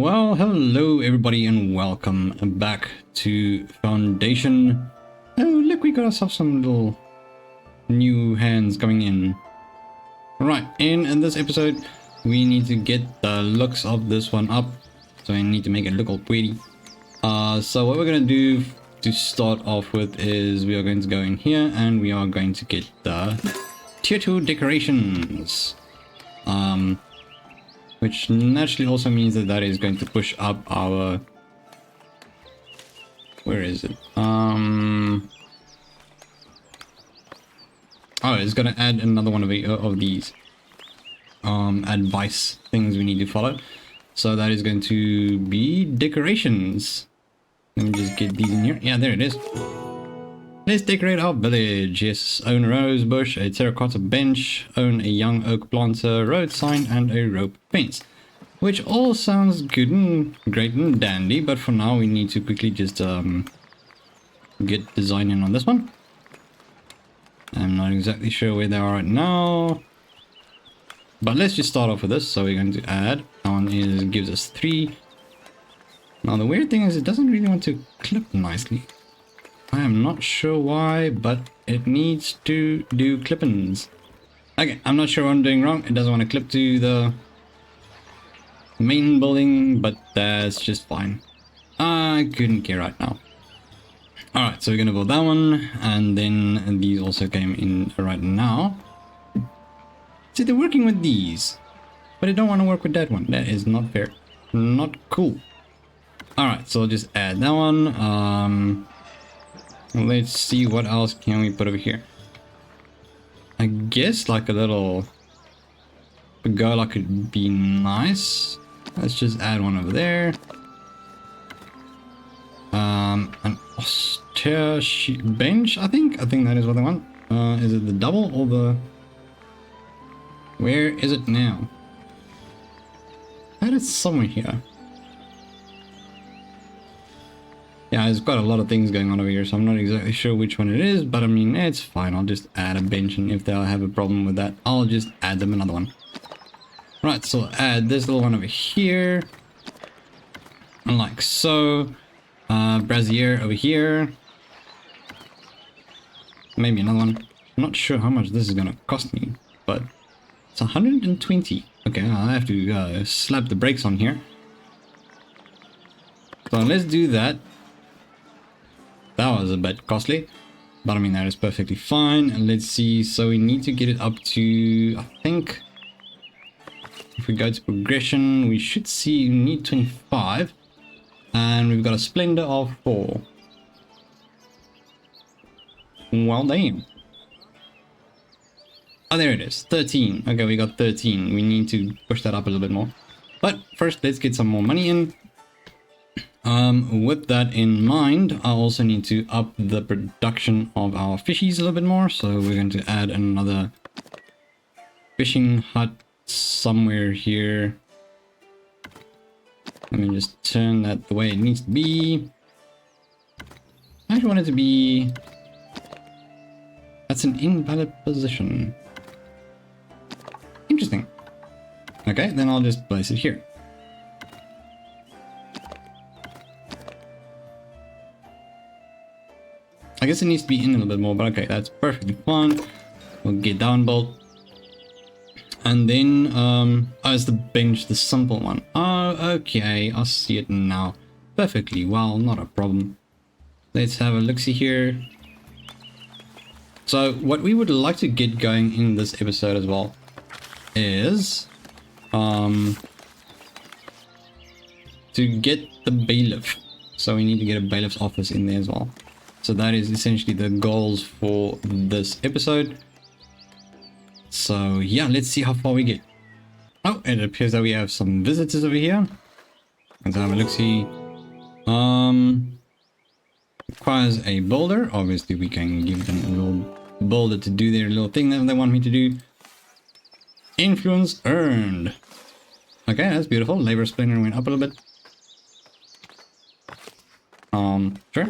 Well, hello everybody and welcome back to Foundation. Oh, look, we got ourselves some little new hands coming in. Right, in this episode, we need to get the looks of this one up. So I need to make it look all pretty. So what we're going to do to start off with is we are going to go in here and we are going to get the tier 2 decorations. Which naturally also means that that is going to push up our... Where is it? Oh, it's going to add another one of these advice things we need to follow. So that is going to be decorations. Let me just get these in here. Yeah, there it is. Let's decorate our village. Yes, own a rose bush, a terracotta bench, own a young oak planter, road sign, and a rope fence. Which all sounds good and great and dandy, but for now we need to quickly just get designing on this one. I'm not exactly sure where they are right now. But let's just start off with this. So we're going to add, that one gives us 3. Now the weird thing is it doesn't really want to clip nicely. I am not sure why, but it needs to do clip-ins. Okay, I'm not sure what I'm doing wrong. It doesn't want to clip to the main building, but that's just fine. I couldn't care right now. Alright, so we're going to build that one, and then these also came in right now. See, they're working with these, but they don't want to work with that one. That is not fair. Not cool. Alright, so I'll just add that one. Let's see what else can we put over here. I guess like a little pergola could be nice. Let's just add one over there. An austere bench, I think that is what they want. Is it the double or the... Where is it now? That is somewhere here. Yeah, there's quite a lot of things going on over here, so I'm not exactly sure which one it is, but I mean, it's fine. I'll just add a bench, and if they'll have a problem with that, I'll just add them another one. Right, so I'll add this little one over here. And like so. Brazier over here. Maybe another one. I'm not sure how much this is going to cost me, but it's 120. Okay, I'll have to slap the brakes on here. So let's do that. That was a bit costly, but I mean that is perfectly fine. And let's see, so we need to get it up to, I think, if we go to progression, we should see we need 25, and we've got a splendor of 4. Well, damn. Oh, there it is, 13. Okay, we got 13. We need to push that up a little bit more. But first, let's get some more money in. With that in mind, I also need to up the production of our fishies a little bit more. So we're going to add another fishing hut somewhere here. Let me just turn that the way it needs to be. I actually want it to be... That's an invalid position. Interesting. Okay, then I'll just place it here. I guess it needs to be in a little bit more, but okay, that's perfectly fine. We'll get down bolt. And then, oh, it's the bench, the simple one. Oh, okay, I see it now. Perfectly well, not a problem. Let's have a look-see here. So, what we would like to get going in this episode as well is to get the bailiff. So we need to get a bailiff's office in there as well. So that is essentially the goals for this episode. So yeah, let's see how far we get. Oh, it appears that we have some visitors over here. Let's have a look-see. Requires a boulder. Obviously, we can give them a little boulder to do their little thing that they want me to do. Influence earned. Okay, that's beautiful. Labor splendor went up a little bit. Sure.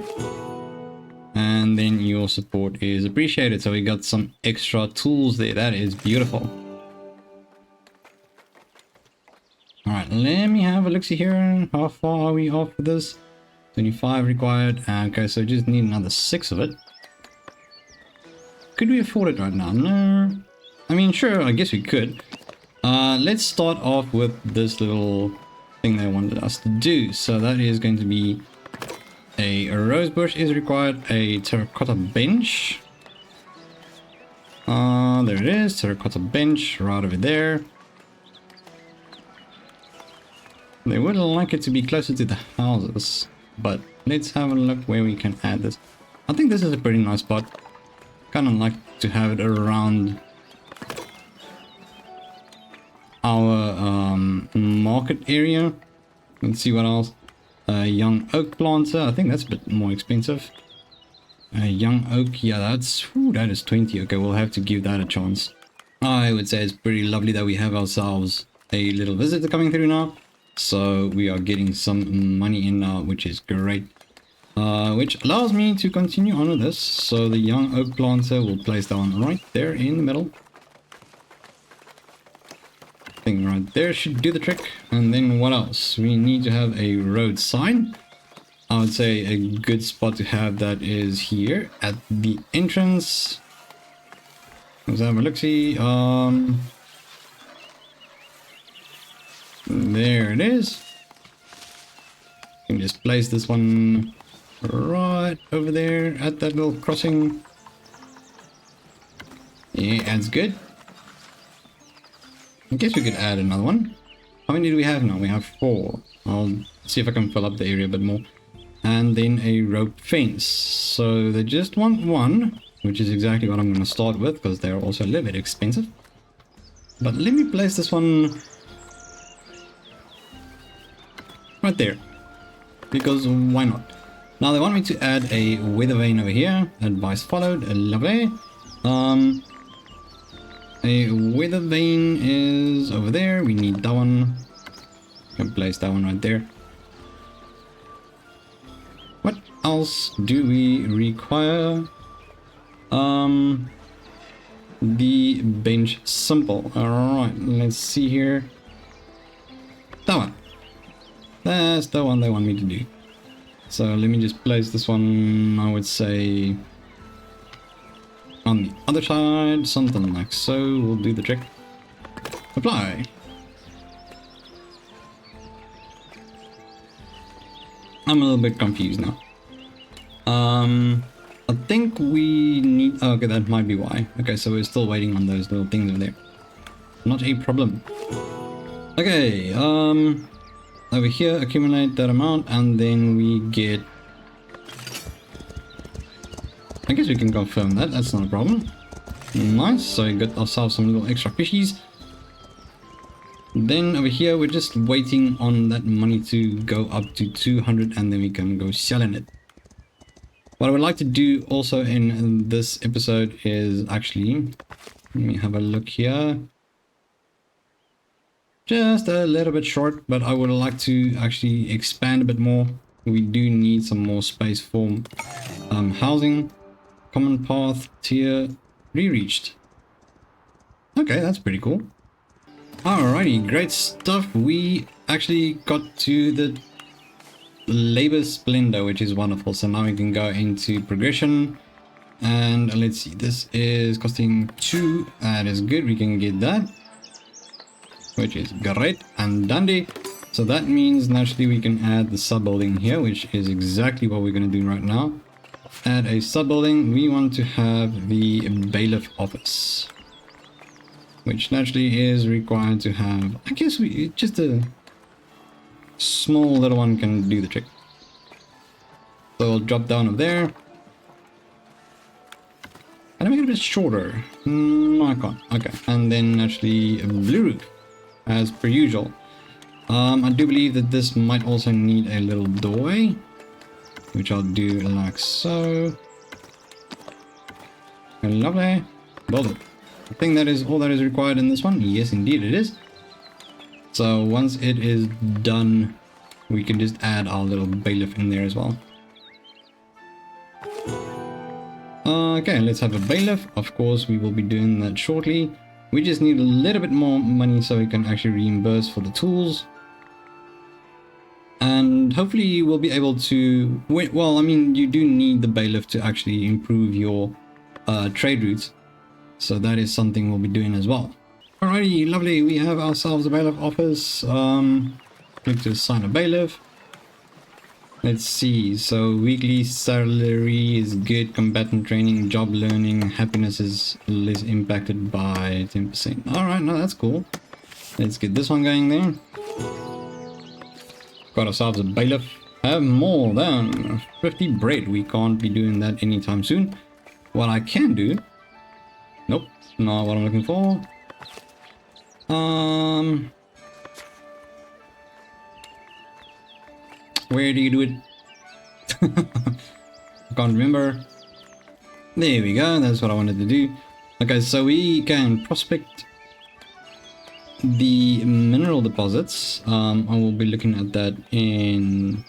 And then your support is appreciated. So we got some extra tools there. That is beautiful. Alright, let me have a look-see here. How far are we off with this? 25 required. Okay, so just need another 6 of it. Could we afford it right now? No. I mean, sure, I guess we could. Let's start off with this little thing they wanted us to do. So that is going to be a rose bush is required, a terracotta bench. There it is, terracotta bench right over there. They would like it to be closer to the houses, but let's have a look where we can add this. I think this is a pretty nice spot. Kind of like to have it around our market area. Let's see what else. Young oak planter. I think that's a bit more expensive. Young oak, yeah, that is 20. Okay, we'll have to give that a chance. I would say it's pretty lovely that we have ourselves a little visitor coming through now. So we are getting some money in now, which is great. Which allows me to continue on with this. So the young oak planter will place that one right there in the middle. Thing right there should do the trick. And then what else? We need to have a road sign. I would say a good spot to have that is here at the entrance. Let's have a look-see. There it is. You can just place this one right over there at that little crossing. Yeah, that's good. I guess we could add another one. How many do we have now? We have 4. I'll see if I can fill up the area a bit more. And then a rope fence. So they just want 1, which is exactly what I'm going to start with, because they're also a little bit expensive. But let me place this one right there, because why not? Now they want me to add a weather vane over here. Advice followed. Lovely. A weather vane is over there. We need that one. Can place that one right there. What else do we require? The bench simple. Alright, let's see here. That one. That's the one they want me to do. So let me just place this one, I would say, on the other side, something like so. We'll do the trick. Apply. I'm a little bit confused now. I think we need... Oh, okay, that might be why. Okay, so we're still waiting on those little things over there. Not a problem. Okay, over here, accumulate that amount, and then we get... I guess we can confirm that, that's not a problem. Nice, so we got ourselves some little extra fishies. Then over here, we're just waiting on that money to go up to 200, and then we can go selling it. What I would like to do also in this episode is actually... Let me have a look here. Just a little bit short, but I would like to actually expand a bit more. We do need some more space for housing. Common path tier re-reached. Okay, that's pretty cool. Alrighty, great stuff. We actually got to the labor splendor, which is wonderful. So now we can go into progression. And let's see, this is costing 2. That is good, we can get that, which is great and dandy. So that means naturally we can add the sub building here, which is exactly what we're going to do right now. Add a sub building. We want to have the bailiff office, which naturally is required to have, I guess we just a small little one can do the trick. So we'll drop down over there. Can I make it a bit shorter? No, I can't. Okay, and then actually a blue roof, as per usual. I do believe that this might also need a little doorway, which I'll do like so. Lovely. Build it. I think that is all that is required in this one. Yes, indeed it is. So once it is done, we can just add our little bailiff in there as well. Okay, let's have a bailiff. Of course, we will be doing that shortly. We just need a little bit more money so we can actually reimburse for the tools. And hopefully we'll be able to, well, I mean, you do need the bailiff to actually improve your trade routes. So that is something we'll be doing as well. Alrighty, lovely. We have ourselves a bailiff office. Click to assign a bailiff. Let's see. So weekly salary is good. Combatant training, job learning, happiness is less impacted by 10%. Alright, no, that's cool. Let's get this one going there. Got ourselves a bailiff. Have more than 50 bread. We can't be doing that anytime soon. What I can do... Nope, not what I'm looking for. Where do you do it? I can't remember. There we go, that's what I wanted to do. Okay, so we can prospect the mineral deposits. I will be looking at that in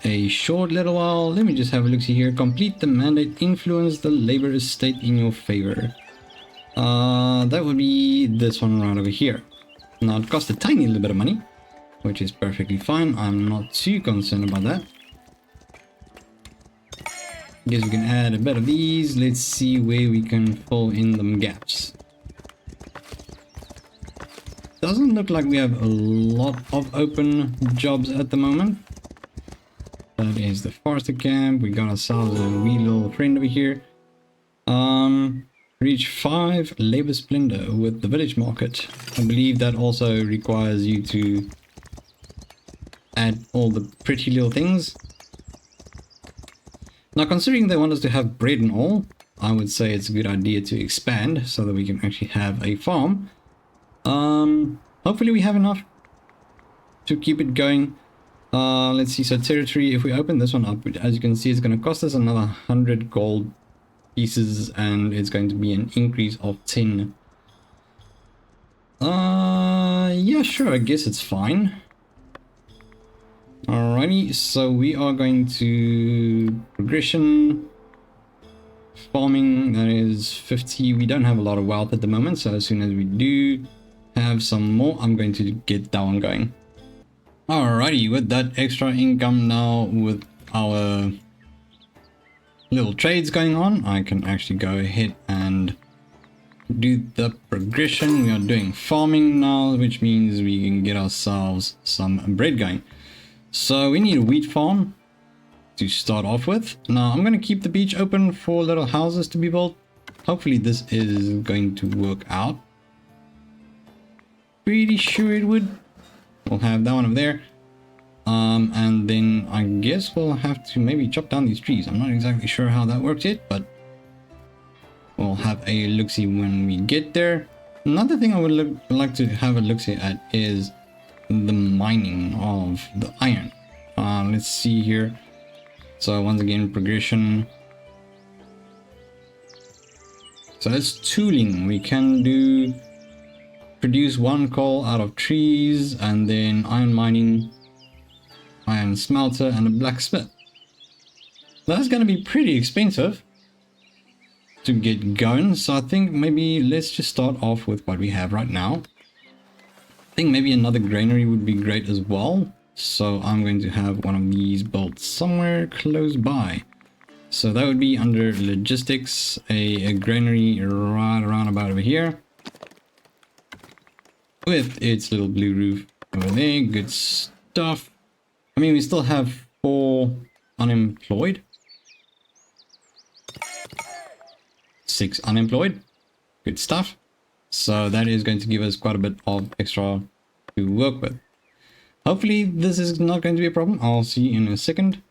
a short little while. Let me just have a look see here. Complete the mandate, influence the labor estate in your favor. That would be this one right over here. Now it costs a tiny little bit of money, which is perfectly fine. I'm not too concerned about that. Guess we can add a bit of these. Let's see where we can fill in them gaps. Doesn't look like we have a lot of open jobs at the moment. That is the forester camp. We got ourselves a wee little friend over here. Reach 5 labor splendor with the village market. I believe that also requires you to add all the pretty little things. Now, considering they want us to have bread and all, I would say it's a good idea to expand so that we can actually have a farm. Hopefully we have enough to keep it going. Let's see, so territory, if we open this one up, as you can see, it's going to cost us another 100 gold pieces, and it's going to be an increase of 10. Yeah, sure, I guess it's fine. Alrighty, so we are going to progression farming. That is 50. We don't have a lot of wealth at the moment, so as soon as we do have some more, I'm going to get that one going. Alrighty, with that extra income now, with our little trades going on, I can actually go ahead and do the progression. We are doing farming now, which means we can get ourselves some bread going. So we need a wheat farm to start off with. Now I'm going to keep the beach open for little houses to be built. Hopefully this is going to work out. Pretty sure it would. We'll have that one over there. And then I guess we'll have to maybe chop down these trees. I'm not exactly sure how that works yet, but we'll have a look-see when we get there. Another thing I would like to have a look-see at is the mining of the iron. Let's see here. So once again, progression. So that's tooling. We can do produce 1 coal out of trees, and then iron mining, iron smelter, and a blacksmith. That's going to be pretty expensive to get going, so I think maybe let's just start off with what we have right now. I think maybe another granary would be great as well, so I'm going to have one of these built somewhere close by. So that would be under logistics, a granary right around about over here, with its little blue roof over there. Good stuff. I mean, we still have 4 unemployed. 6 unemployed. Good stuff. So that is going to give us quite a bit of extra to work with. Hopefully this is not going to be a problem. I'll see in a second.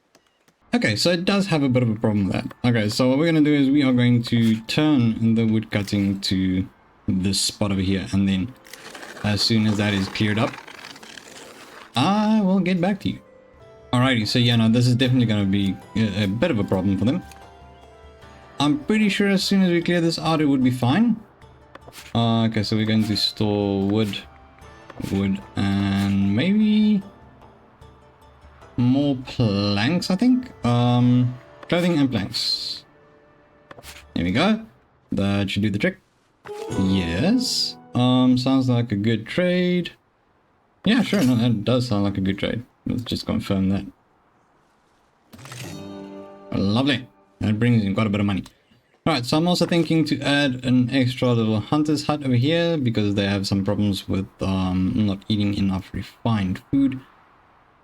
Okay, so it does have a bit of a problem with that. Okay, so what we're going to do is we are going to turn the wood cutting to this spot over here, and then as soon as that is cleared up, I will get back to you. Alrighty, so yeah, no, this is definitely going to be a bit of a problem for them. I'm pretty sure as soon as we clear this out, it would be fine. Okay, so we're going to store wood, and maybe more planks, I think. Clothing and planks. There we go. That should do the trick. Yes. Sounds like a good trade. Yeah, sure. No, that does sound like a good trade. Let's just confirm that. Lovely. That brings in quite a bit of money. Alright, so I'm also thinking to add an extra little hunter's hut over here because they have some problems with not eating enough refined food.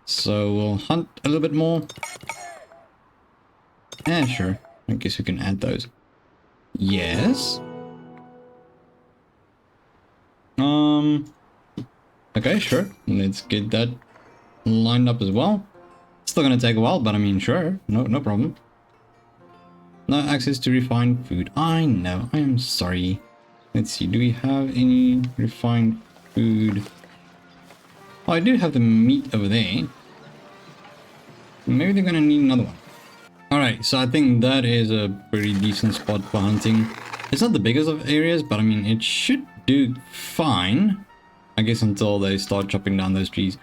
So we'll hunt a little bit more. Yeah, sure. I guess we can add those. Yes. Okay, sure. Let's get that lined up as well. Still gonna take a while, but I mean, sure. No problem. No access to refined food. I know. I am sorry. Let's see. Do we have any refined food? Oh, I do have the meat over there. Maybe they're gonna need another one. Alright, so I think that is a pretty decent spot for hunting. It's not the biggest of areas, but I mean, it should do fine. I guess until they start chopping down those trees.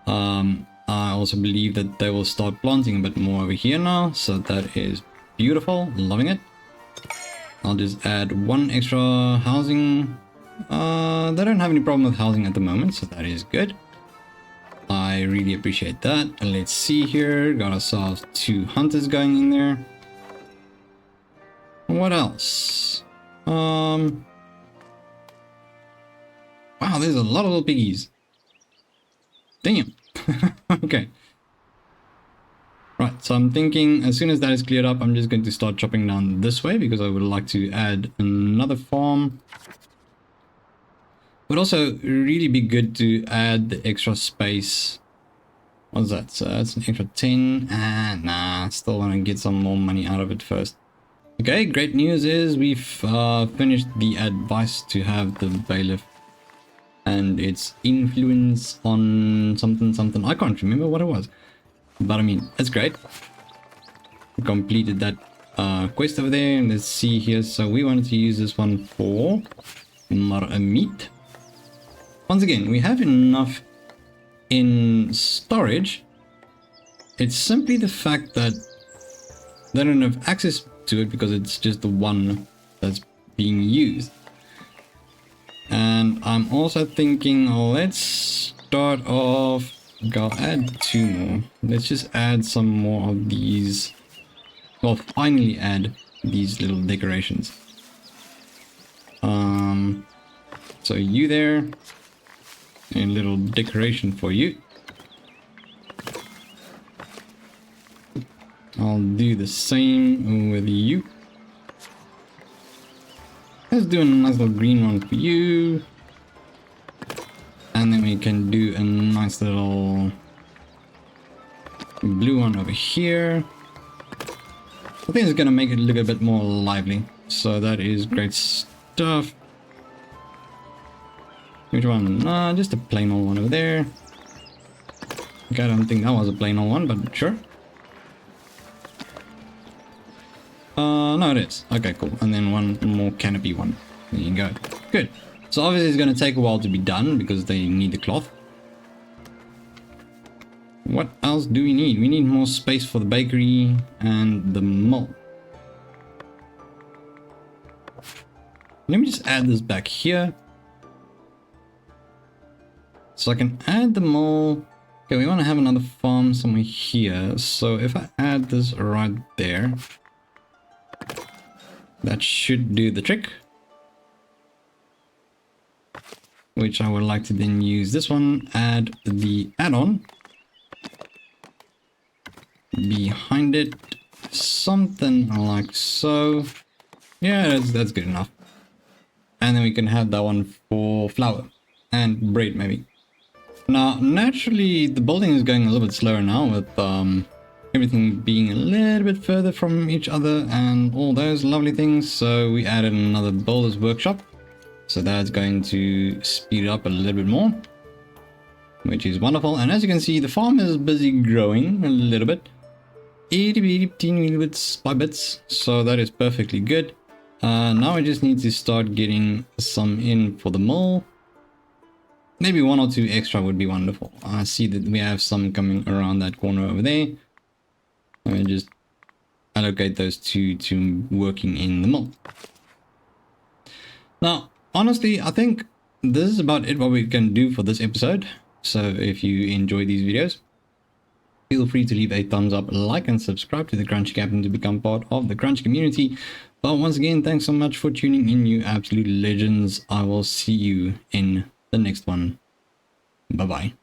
I also believe that they will start planting a bit more over here now. So that is beautiful. Loving it. I'll just add one extra housing. They don't have any problem with housing at the moment, so that is good. I really appreciate that. And let's see here. Got ourselves 2 hunters going in there. What else? Wow, there's a lot of little piggies. Damn. Okay. Right, so I'm thinking as soon as that is cleared up, I'm just going to start chopping down this way because I would like to add another farm. Would also really be good to add the extra space. What's that? So that's an extra 10. Nah, still want to get some more money out of it first. Okay, great news is we've finished the advice to have the bailiff and its influence on something. I can't remember what it was. But I mean, that's great. We completed that quest over there. Let's see here. So we wanted to use this one for meat. Once again, we have enough in storage. It's simply the fact that they don't have access to it because it's just the one that's being used. And I'm also thinking, let's start off. I'll add 2 more. Let's just add some more of these. Well, finally add these little decorations. So you there. A little decoration for you. I'll do the same with you. Let's do a nice little green one for you. And then we can do a nice little blue one over here. I think it's gonna make it look a bit more lively. So that is great stuff. Which one? Just a plain old one over there. Okay, I don't think that was a plain old one, but sure. No, it is. Okay, cool. And then one more canopy one. There you go. Good. So obviously it's going to take a while to be done because they need the cloth. What else do we need? We need more space for the bakery and the mill. Let me just add this back here. So I can add the mill. Okay, we want to have another farm somewhere here. So if I add this right there, that should do the trick. Which I would like to then use this one, add the add-on behind it, something like so. Yeah, that's good enough. And then we can have that one for flour and bread maybe. Now, naturally, the building is going a little bit slower now with everything being a little bit further from each other and all those lovely things. So we added another builder's workshop. So that's going to speed it up a little bit more, which is wonderful. And as you can see, the farm is busy growing a little bit. Itty bitty teeny bits by bits. So that is perfectly good. Now I just need to start getting some in for the mill. Maybe 1 or 2 extra would be wonderful. I see that we have some coming around that corner over there. Let me just allocate those 2 to working in the mill. Now, honestly, I think this is about it what we can do for this episode. So if you enjoy these videos, Feel free to leave a thumbs up, like, and subscribe to the Crunchy Captain to become part of the Crunchy community. But once again, thanks so much for tuning in, you absolute legends. I will see you in the next one. Bye-bye.